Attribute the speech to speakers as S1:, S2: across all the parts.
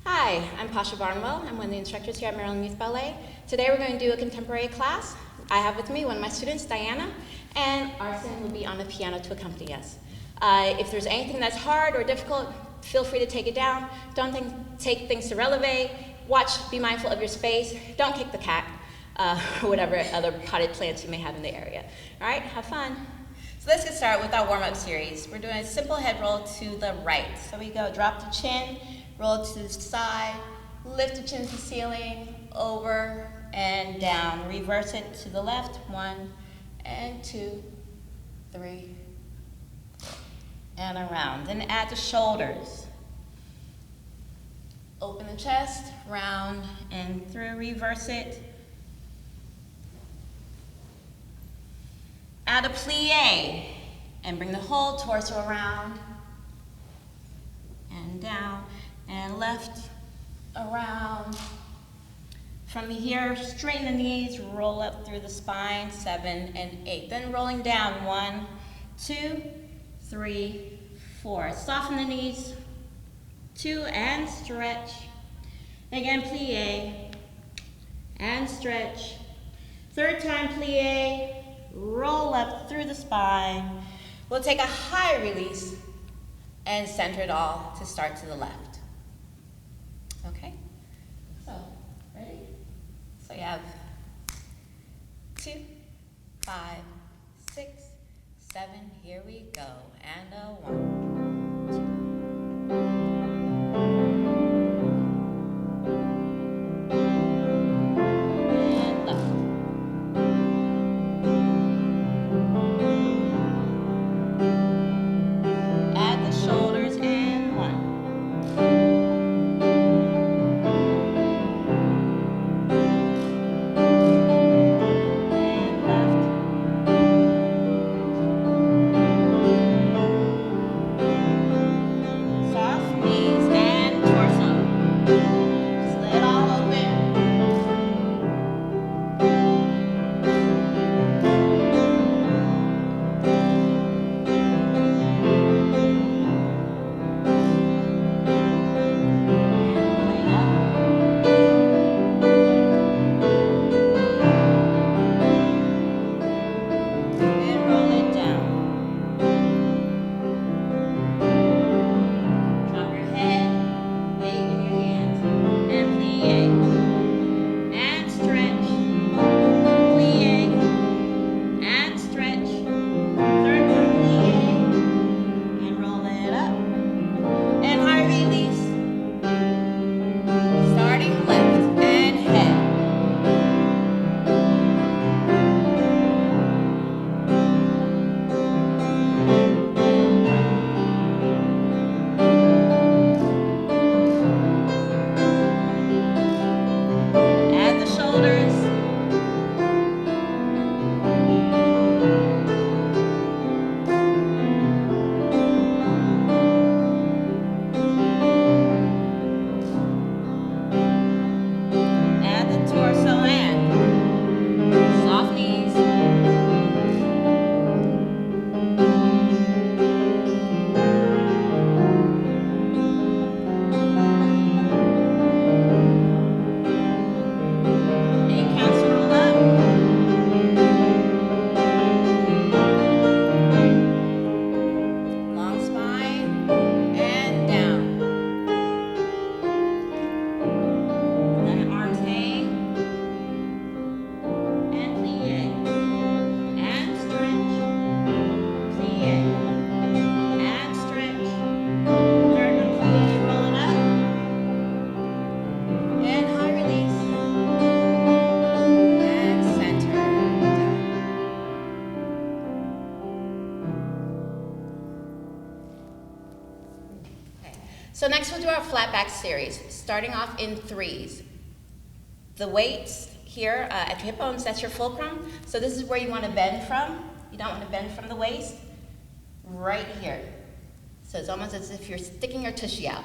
S1: Hi, I'm PASCHA Barnwell. I'm one of the instructors here at Maryland Youth Ballet. Today we're going to do a contemporary class. I have with me one of my students, Diana, and Arsen will be on the piano to accompany us. If there's anything that's hard or difficult, feel free to take it down. Don't take things to releve. Watch, be mindful of your space. Don't kick the cat, or whatever other potted plants you may have in the area. All right, have fun. So let's get started with our warm-up series. We're doing a simple head roll to the right. So we go drop the chin, roll to the side, lift the chin to the ceiling, over and down. Reverse it to the left, 1 and 2, 3, 4, and around. Then add the shoulders. Open the chest, round and through, reverse it. Add a plie and bring the whole torso around and down and left, around. From here, straighten the knees, roll up through the spine, 7 and 8. Then rolling down, 1, 2, 3, 4. Soften the knees, 2 and stretch. Again, plie and stretch. Third time, plie, roll up through the spine. We'll take a high release and center it all to start to the left. Okay, so ready? So you have 2, 5, 6, 7. Here we go. And a 1, 2. So next we'll do our flat back series, starting off in 3s. The weights here at your hip bones, that's your fulcrum. So this is where you want to bend from. You don't want to bend from the waist. Right here. So it's almost as if you're sticking your tushy out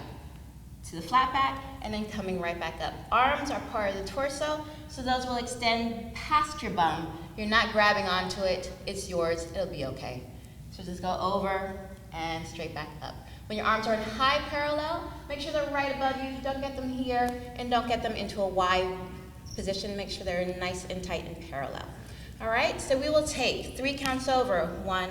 S1: to the flat back and then coming right back up. Arms are part of the torso, so those will extend past your bum. You're not grabbing onto it. It's yours. It'll be okay. So just go over and straight back up. When your arms are in high parallel, make sure they're right above you. Don't get them here, and don't get them into a wide position. Make sure they're nice and tight and parallel. All right, so we will take 3 counts over. 1,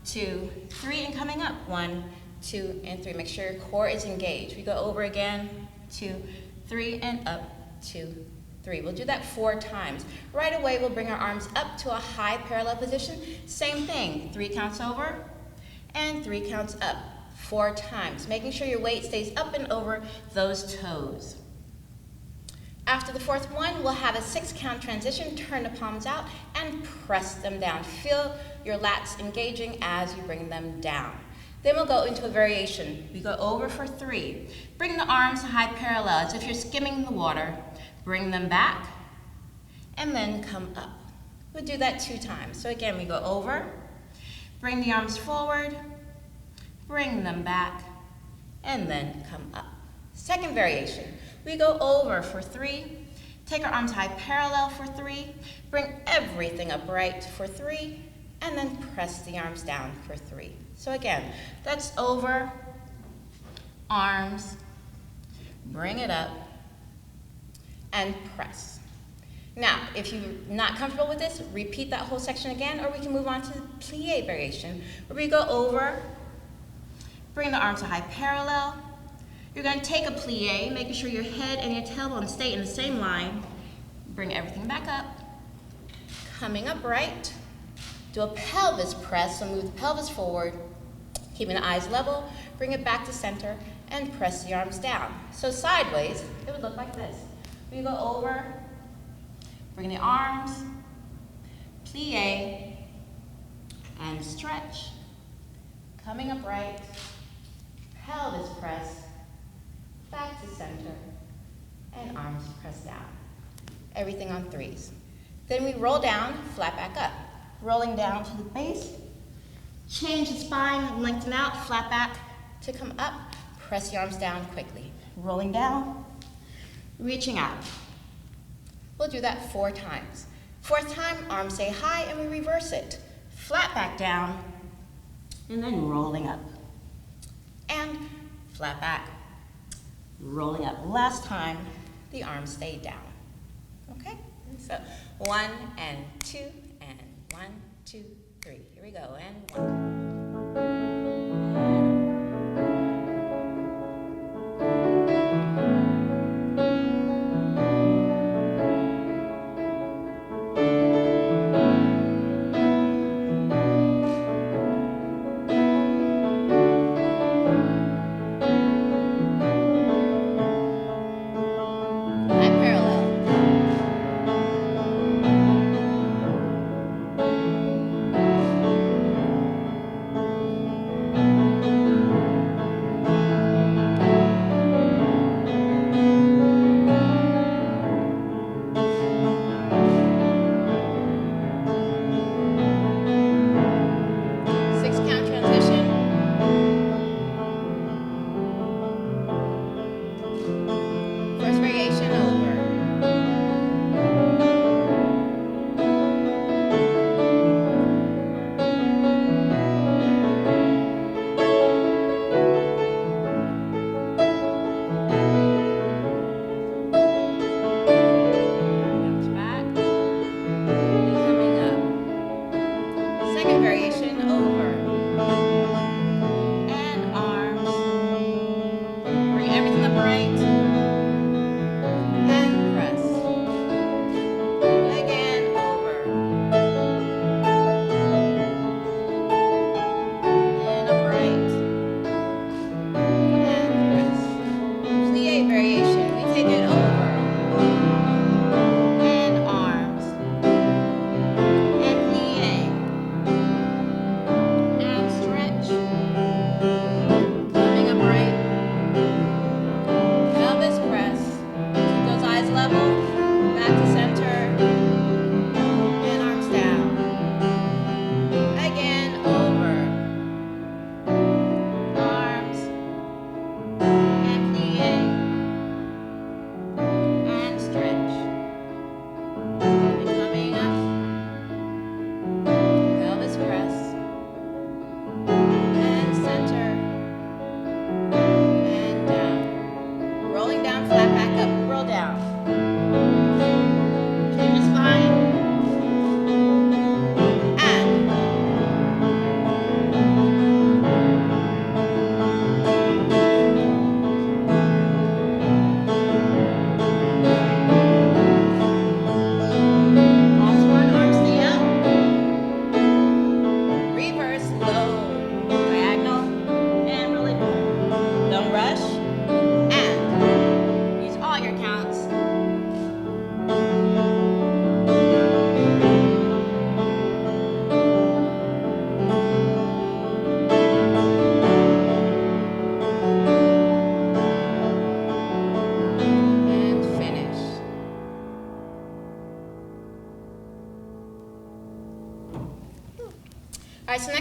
S1: 2, 3, and coming up. 1, 2, and 3. Make sure your core is engaged. We go over again. 2, 3, and up. 2, 3. We'll do that 4 times. Right away, we'll bring our arms up to a high parallel position. Same thing. 3 counts over and 3 counts up. 4 times, making sure your weight stays up and over those toes. After the 4th one, we'll have a 6 count transition. Turn the palms out and press them down. Feel your lats engaging as you bring them down. Then we'll go into a variation. We go over for 3. Bring the arms to high parallel as if you're skimming the water. Bring them back and then come up. We'll do that 2 times. So again, we go over, bring the arms forward, bring them back, and then come up. Second variation, we go over for 3, take our arms high parallel for 3, bring everything upright for 3, and then press the arms down for 3. So again, that's over, arms, bring it up, and press. Now, if you're not comfortable with this, repeat that whole section again, or we can move on to the plie variation, where we go over, bring the arms to high parallel. You're going to take a plie, making sure your head and your tailbone stay in the same line. Bring everything back up. Coming up right. Do a pelvis press, so move the pelvis forward, keeping the eyes level, bring it back to center, and press the arms down. So sideways, it would look like this. We go over, bring the arms, plie, and stretch. Coming up right, pelvis press, back to center, and arms press down. Everything on 3s. Then we roll down, flat back up. Rolling down to the base, change the spine, lengthen out, flat back to come up, press your arms down quickly. Rolling down, reaching out. We'll do that 4 times. 4th time, arms stay high and we reverse it. Flat back down, and then rolling up. And flat back, rolling up. Last time, the arms stay down. Okay? So 1 and 2 and 1, 2, 3. Here we go. And 1.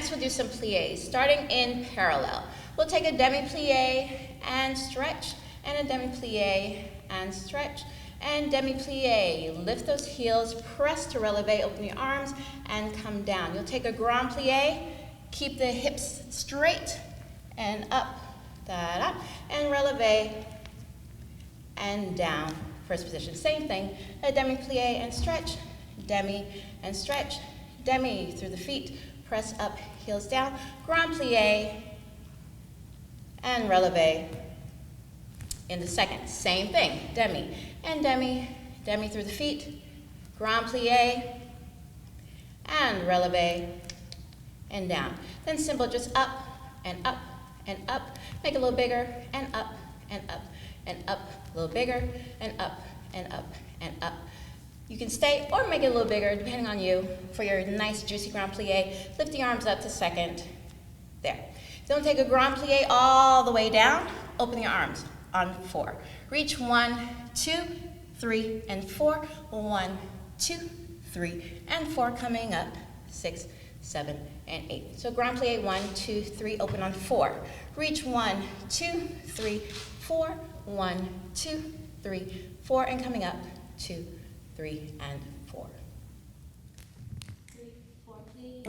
S1: next we'll do some pliés, starting in parallel. We'll take a demi-plié and stretch, and a demi-plié and stretch, and demi-plié. Lift those heels, press to releve, open the arms, and come down. You'll take a grand plié, keep the hips straight, and up, da-da, and releve, and down. First position, same thing, a demi-plié and stretch, demi and stretch, demi through the feet, press up, heels down, grand plié, and releve in the second. Same thing, demi and demi, demi through the feet, grand plié, and releve, and down. Then simple, just up, and up, and up. Make it a little bigger, and up, and up, and up. A little bigger, and up, and up, and up. You can stay or make it a little bigger, depending on you, for your nice juicy grand plié. Lift the arms up to second. There. Don't take a grand plié all the way down. Open your arms on 4. Reach 1, 2, 3, and 4. 1, 2, 3, and 4. Coming up. 6, 7, and 8. So grand plié 1, 2, 3. Open on 4. Reach 1, 2, 3, 4. 1, 2, 3, 4, and coming up. 2, 3, and 4. 3, 4, please.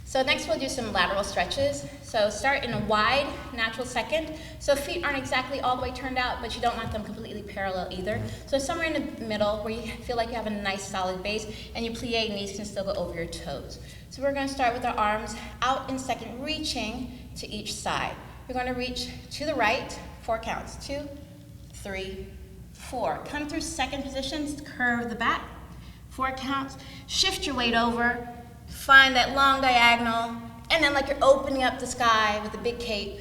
S1: So next we'll do some lateral stretches. So start in a wide, natural second. So feet aren't exactly all the way turned out, but you don't want them completely parallel either. So somewhere in the middle where you feel like you have a nice solid base and your plie knees can still go over your toes. So we're going to start with our arms out in second, reaching to each side. You're going to reach to the right, 4 counts, 2, 3, 4. Come through second position, curve the back, 4 counts, shift your weight over, find that long diagonal, and then like you're opening up the sky with a big cape,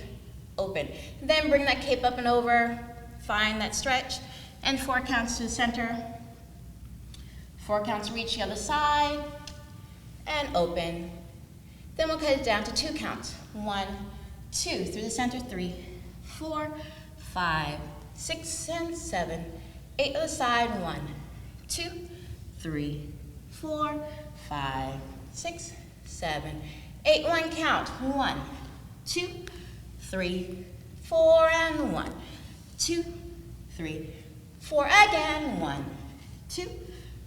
S1: open. Then bring that cape up and over, find that stretch, and 4 counts to the center. 4 counts, reach the other side, and open. Then we'll cut it down to 2 counts. 1, 2, through the center, 3, 4, 5, 6, and 7, 8 other side, 1, 2, 3, 4, 5, 6, 7, 8, 1 count, 1, 2, 3, 4, and 1, 2, 3, 4, again, 1, 2,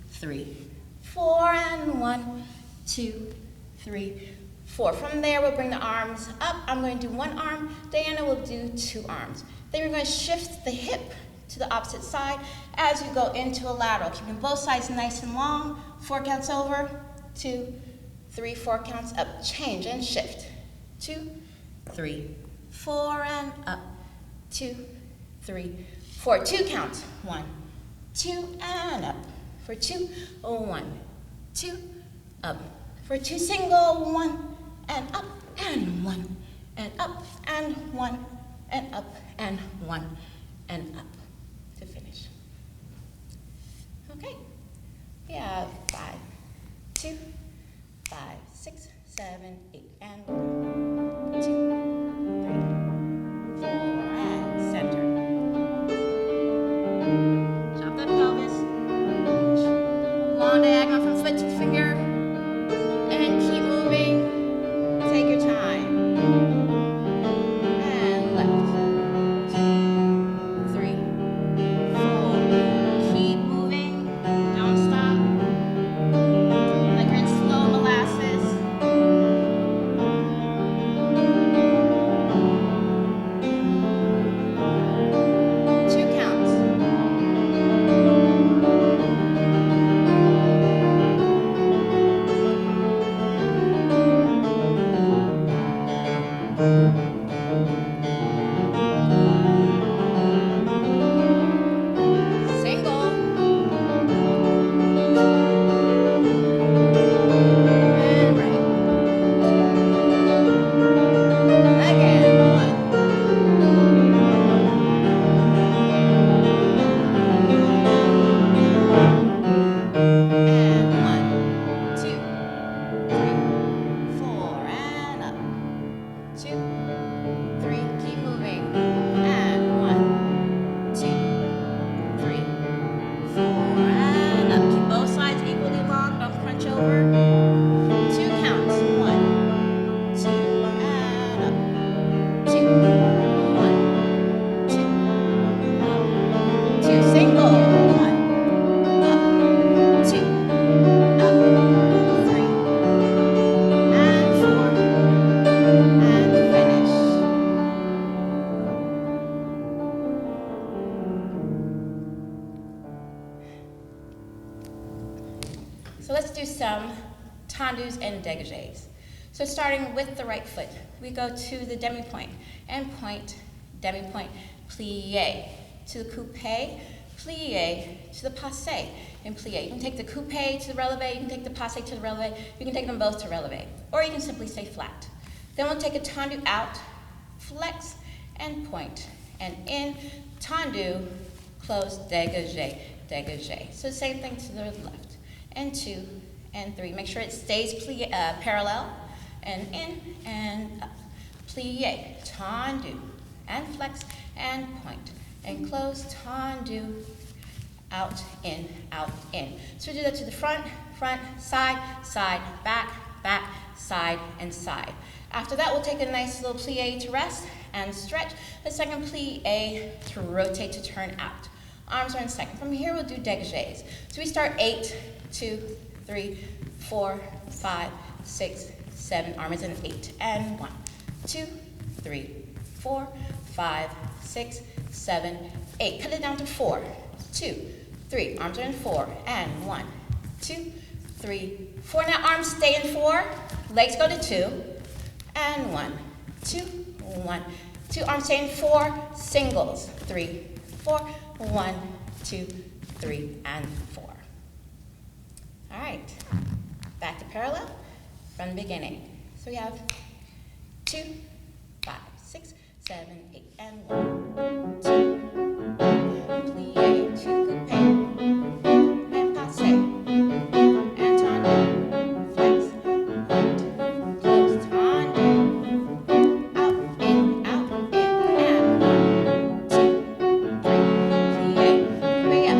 S1: 3, 4, and 1, 2, 3, 4. From there, we'll bring the arms up. I'm going to do 1 arm. Diana will do 2 arms. Then we're going to shift the hip to the opposite side as you go into a lateral, keeping both sides nice and long. 4 counts over, 2, 3, 4 counts up. Change and shift. 2, 3, 4, and up. 2, 3, 4. 2 counts. 1, 2, and up. For 2, 1, 2, up. For 2 single, 1, and up, and 1, and up, and 1, and up, and 1, and up to finish. Okay, we have 5, 2, 5, 6, 7, 8, and 1, 2, 3, 4, and center. Drop that pelvis. Long diagonal from foot to finger. And keep moving. Take your time. And left. 2, 3, 4. Keep moving. Don't stop. Like you're in slow molasses. 2 counts. So let's do some tendus and dégagés. So starting with the right foot, we go to the demi-point, and point, demi-point, plie, to the coupé, plie, to the passé, and plie. You can take the coupé to the relevé, you can take the passé to the relevé, you can take them both to relevé, or you can simply stay flat. Then we'll take a tendu out, flex, and point, and in, tendu, close, dégagé, dégagé. So same thing to the left, and 2, and 3. Make sure it stays parallel, and in, and up. Plie, tendu, and flex, and point, and close, tendu, out, in, out, in. So we do that to the front, front, side, side, back, back, side, and side. After that, we'll take a nice little plie to rest and stretch. The second plie to rotate to turn out. Arms are in second. From here, we'll do dégagés. So we start 8, 2, 3, 4, 5, 6, 7. Arm is in 8. And 1, 2, 3, 4, 5, 6, 7, 8. Cut it down to 4, 2, 3. Arms are in 4. And 1, 2, 3, 4. Now arms stay in 4. Legs go to 2. And 1, 2, 1, 2. Arms stay in 4. Singles. 3, 4. 1, 2, 3, and 4. All right. Back to parallel from the beginning. So we have 2, 5, 6, 7, 8, and 1, 2. Plie, 2, coupé, and passé, and tendu, flex, point, close, tendu, out, in, and 1, 2, 3. Plie,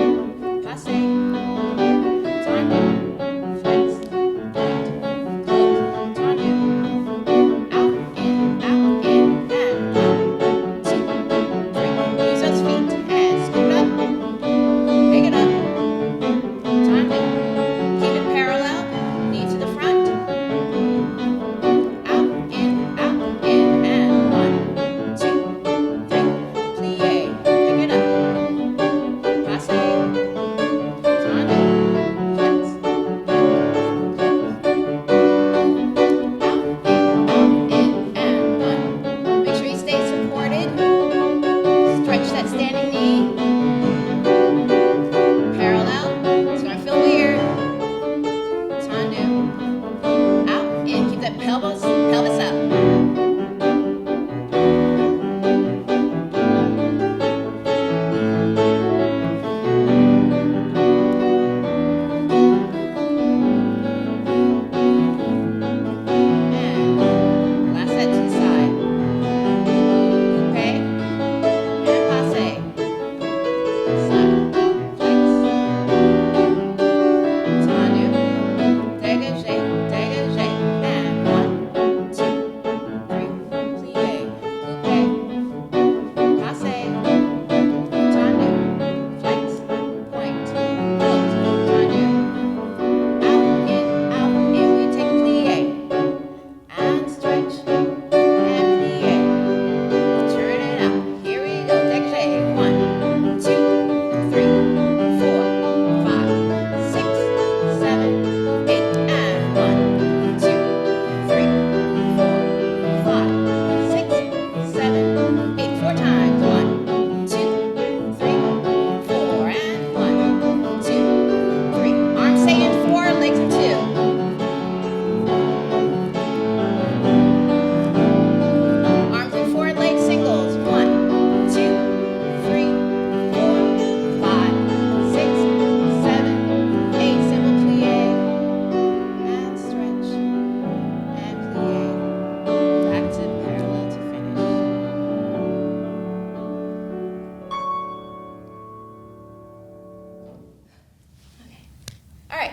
S1: coupé, passé, tendu, flex, point, close, tendu, out, in, and 1, 2, And pelvis up.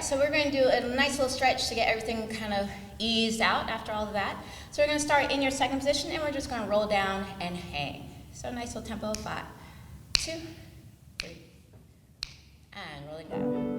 S1: So we're going to do a nice little stretch to get everything kind of eased out after all of that. So we're going to start in your second position, and we're just going to roll down and hang. So a nice little tempo of 5, 2, 3, and rolling down.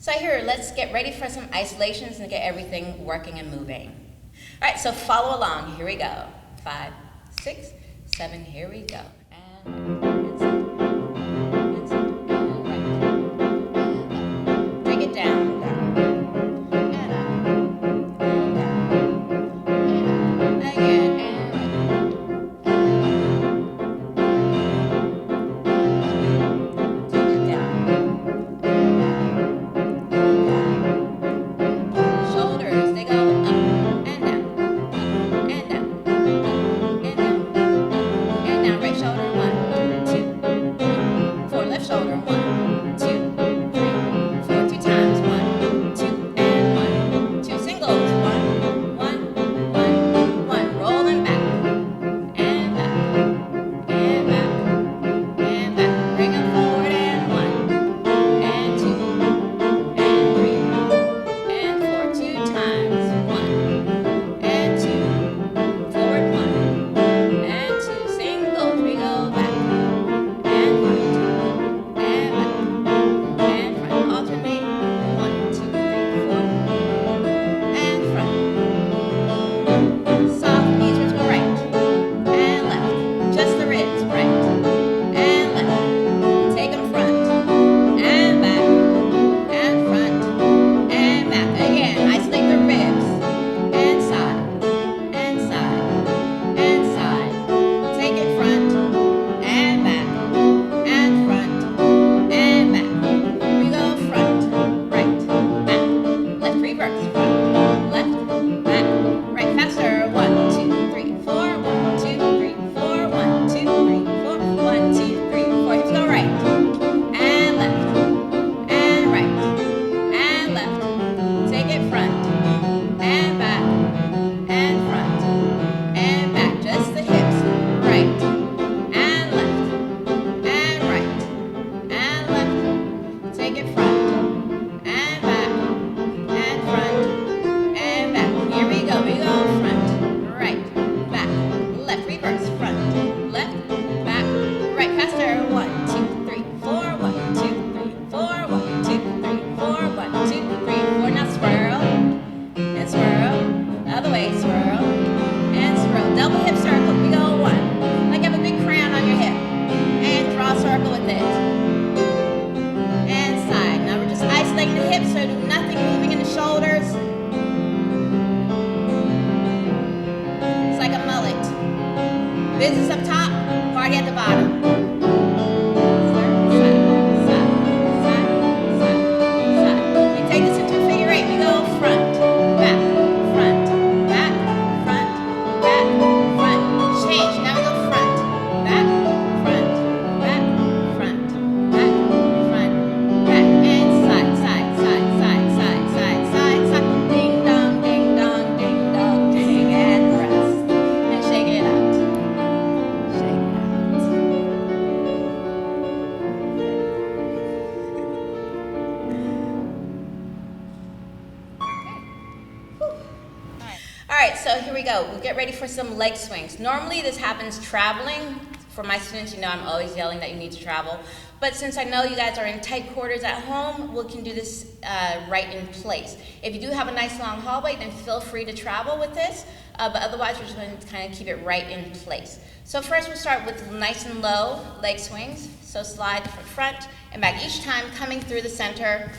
S1: So here, let's get ready for some isolations and get everything working and moving. All right, so follow along. Here we go. 5, 6, 7, here we go. And right. Take it down, down, and up, and down, and up, again, and right. Take it down, shoulders, they go up and down, up and down, up and down, and down, right shoulder, 1, 2, 3, 4, left shoulder, 1, 2, 3, 4, 2 times, 1, 2, and 1, 2 singles, 1, 1, 1, 1, rolling back, and back, and back, and back, bring them forward, and 1, and 2, and 3, and 4, 2 times, 1, and 2, forward, 1, and 2, singles, we go back, and front, and back, and front, alternate, 1, 2, 3, 4, and front, soft knees, ribs go right, and left, just the ribs, right, and left, take them front, and back, and front, and back, again, isolate the ribs, and side, and side, and side, take it front, and back, and front, and back, we go front, right, back, left, reverse, front, left, back, right, faster, 1, 2, 3, 4, 1, 2, 3, 4, 1, 2, 3, 4, 1, 2, 3, 4, hips go right, and left, and right, and left, take it front, and back, and front, and back, just the hips, right, and left, and right, and left, take it front, and back, and front, and back, here we go front, right, back, left, reverse, front, left, back, right, faster, 1, 2, 3, 4, 1, 2, 3, 4, 1, 2, 3, 4, 1, 2, 3, 4, now swirl, and swirl, other way, swirl, and swirl, double hip circle, we go 1, like you have a big crown on your hip, and draw a circle with it, and side, now we're just isolating the hips, so do nothing moving in the shoulders, it's like a mullet, business up top, party at the bottom, side, side, side, side, side, we take this into a figure 8, we go front, back, front, back, front, back, front, change, now we go front, back, front, back, front, back, front, back, and side, side, side, side, side, side, side, side, ding dong, ding dong, ding dong, ding, and rest, and shake it out, shake it out. All right, so here we go. We'll get ready for some leg swings. Normally this happens traveling. For my students, you know I'm always yelling that you need to travel. But since I know you guys are in tight quarters at home, we can do this right in place. If you do have a nice long hallway, then feel free to travel with this. But otherwise, we're just going to kind of keep it right in place. So first we'll start with nice and low leg swings. So slide from front and back each time, coming through the center,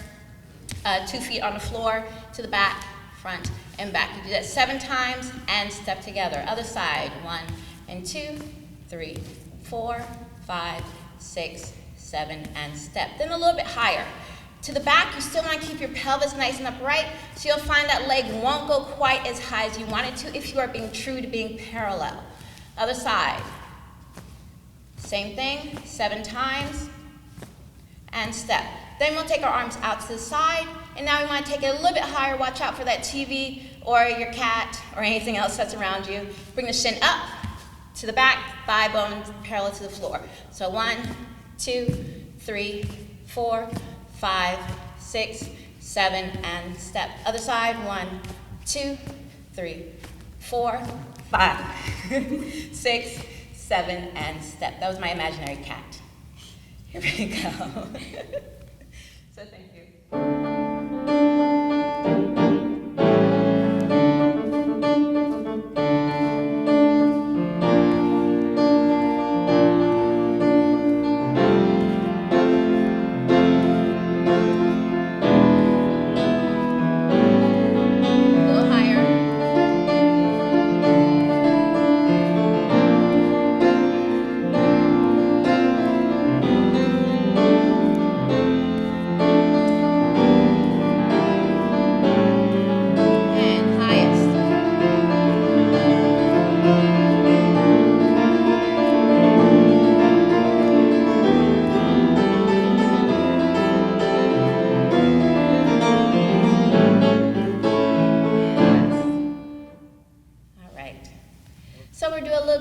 S1: 2 feet on the floor, to the back, front, and back. You do that 7 times and step together. Other side, 1 and 2, 3, 4, 5, 6, 7, and step. Then a little bit higher. To the back, you still want to keep your pelvis nice and upright, so you'll find that leg won't go quite as high as you want it to if you are being true to being parallel. Other side. Same thing, 7 times, and step. Then we'll take our arms out to the side, and now we want to take it a little bit higher. Watch out for that TV or your cat or anything else that's around you. Bring the shin up to the back, thigh bone parallel to the floor. So 1, 2, 3, 4, 5, 6, 7, and step. Other side, 1, 2, 3, 4, 5, 6, 7, and step. That was my imaginary cat. Here we go. So thank you.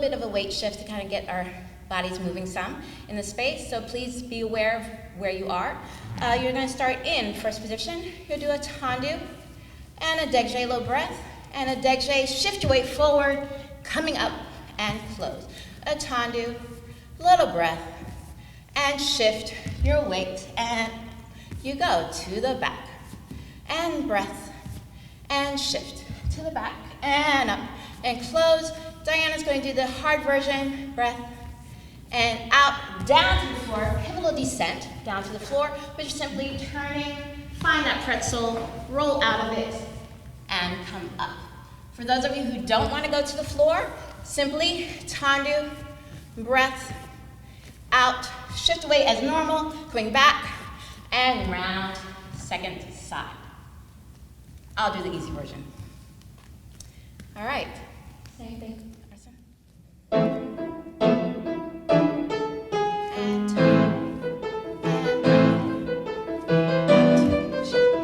S1: bit of a weight shift to kind of get our bodies moving some in the space, so please be aware of where you are. You're going to start in first position. You'll do a tendu and a dégagé, low breath, and a dégagé, shift your weight forward, coming up and close. A tendu, little breath, and shift your weight, and you go to the back, and breath, and shift to the back, and up, and close. Diana's going to do the hard version, breath, and out, down to the floor, pivotal descent, down to the floor, which is simply turning, find that pretzel, roll out of it, and come up. For those of you who don't want to go to the floor, simply tendu, breath, out, shift away as normal, coming back, and round, second side. I'll do the easy version. All right, same thing, Arsen. And turn, and shift.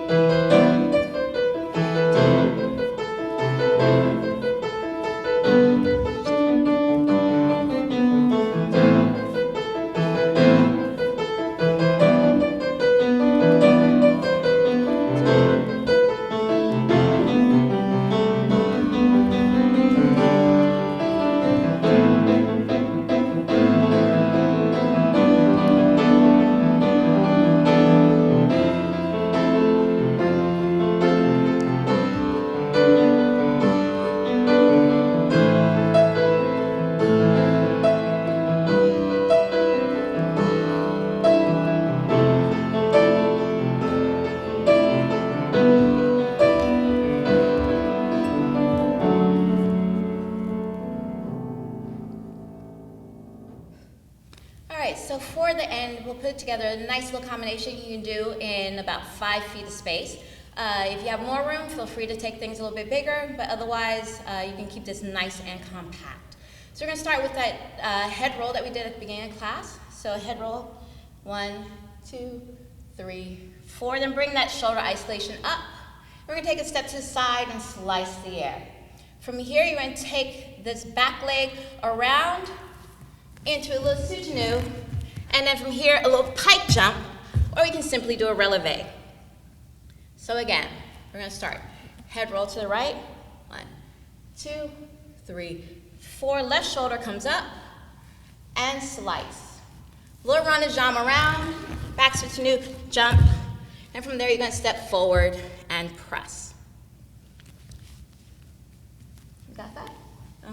S1: So for the end, we'll put together a nice little combination you can do in about 5 feet of space. If you have more room, feel free to take things a little bit bigger, but otherwise, you can keep this nice and compact. So we're going to start with that head roll that we did at the beginning of class. So head roll, 1, 2, 3, 4. Then bring that shoulder isolation up. We're going to take a step to the side and slice the air. From here, you're going to take this back leg around into a little soutenu, and then from here, a little pike jump, or we can simply do a releve. So again, we're going to start. Head roll to the right. 1, 2, 3, 4. Left shoulder comes up, and slice. Little run and jump around, back soutenu, jump, and from there you're going to step forward and press. You got that?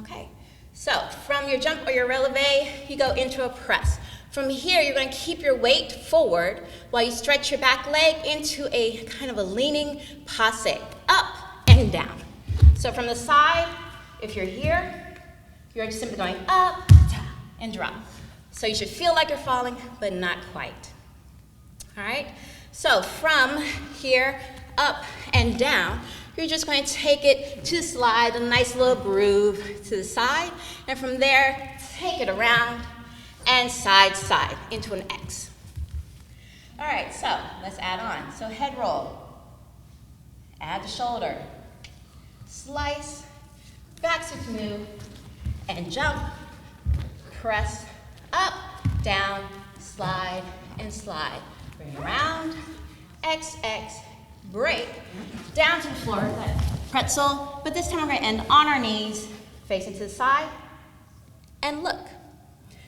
S1: Okay. So from your jump or your releve, you go into a press. From here, you're going to keep your weight forward while you stretch your back leg into a kind of a leaning passe, up and down. So from the side, if you're here, you're just simply going up, down, and drop. So you should feel like you're falling, but not quite. All right? So from here, up and down, you're just going to take it to the slide, a nice little groove to the side, and from there, take it around and side, side into an X. All right, so let's add on. So head roll, add the shoulder, slice, back soutenu, and jump, press, up, down, slide, and slide. Bring it around, X, X, break, down to the floor, that pretzel, but this time we're going to end on our knees, facing to the side, and look.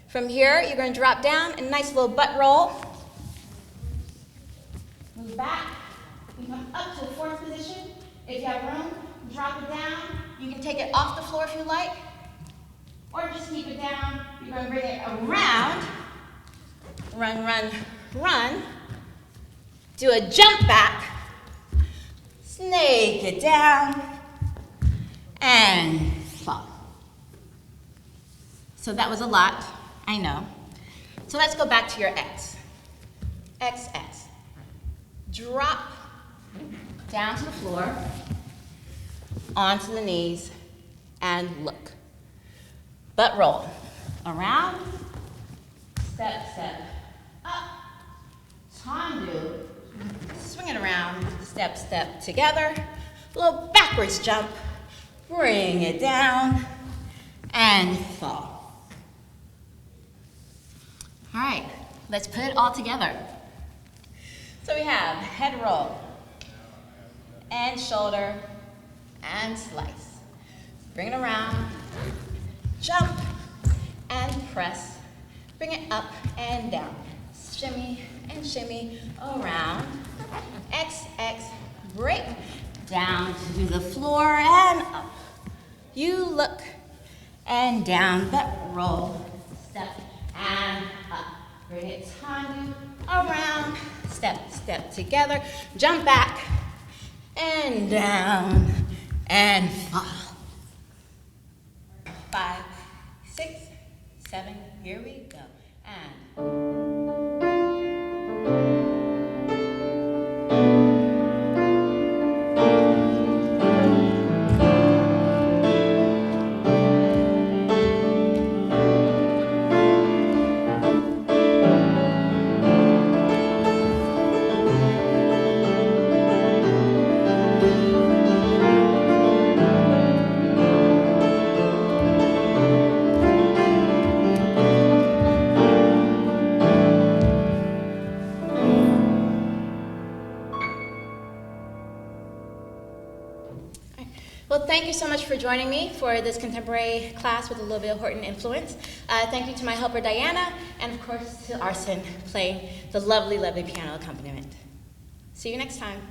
S1: From here, you're going to drop down, a nice little butt roll. Move back, you come up to the fourth position. If you have room, drop it down. You can take it off the floor if you like, or just keep it down. You're going to bring it around, run, run, run. Do a jump back, snake it down, and fall. So that was a lot, I know. So let's go back to your X. X, X. Drop down to the floor, onto the knees, and look. Butt roll. Around, step, step, up, tendu, swing it around, step, step together, little backwards jump, bring it down, and fall. All right, let's put it all together. So we have head roll, and shoulder, and slice. Bring it around, jump, and press. Bring it up and down. Shimmy and shimmy around. X, X, break. Down to the floor and up. You look and down, but roll. Step and up. Bring it time around. Step, step together. Jump back and down and fall. 5, 6, 7, here we go. And well, thank you so much for joining me for this contemporary class with a little bit of Horton influence. Thank you to my helper, Diana, and of course to Arsen playing the lovely, lovely piano accompaniment. See you next time.